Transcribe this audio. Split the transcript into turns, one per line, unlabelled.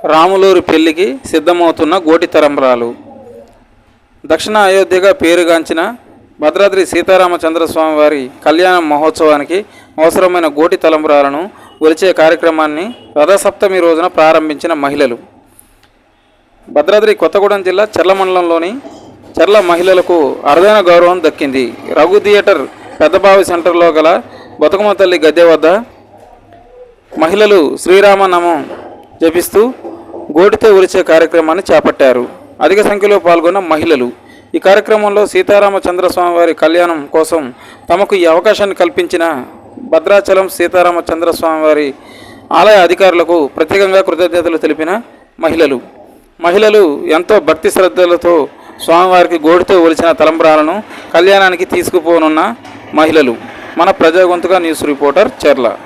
రాములూరి పెళ్లికి సిద్ధమవుతున్న గోటి తలంబ్రాలు. దక్షిణ అయోధ్యగా పేరుగాంచిన భద్రాద్రి సీతారామచంద్రస్వామి వారి కళ్యాణ మహోత్సవానికి అవసరమైన గోటి తలంబ్రాలను ఒలిచే కార్యక్రమాన్ని రథసప్తమి రోజున ప్రారంభించిన మహిళలు. భద్రాద్రి కొత్తగూడెం జిల్లా చెర్ల మండలంలోని చెర్ల మహిళలకు అరుదైన గౌరవం దక్కింది. రఘు థియేటర్ పెద్దబావి సెంటర్లో గల బతుకమ్మ తల్లి గద్దె వద్ద మహిళలు శ్రీరామనామం జపిస్తూ గోటితో ఒలిచే కార్యక్రమాన్ని చేపట్టారు. అధిక సంఖ్యలో పాల్గొన్న మహిళలు ఈ కార్యక్రమంలో సీతారామచంద్రస్వామి వారి కళ్యాణం కోసం తమకు ఈ అవకాశాన్ని కల్పించిన భద్రాచలం సీతారామచంద్రస్వామి వారి ఆలయ అధికారులకు ప్రత్యేకంగా కృతజ్ఞతలు తెలిపిన మహిళలు ఎంతో భక్తి శ్రద్ధలతో స్వామివారికి గోటితో ఒలిచిన తలంబ్రాలను కళ్యాణానికి తీసుకుపోనున్న మహిళలు. మన ప్రజాగొంతుగా న్యూస్ రిపోర్టర్ చెర్ల.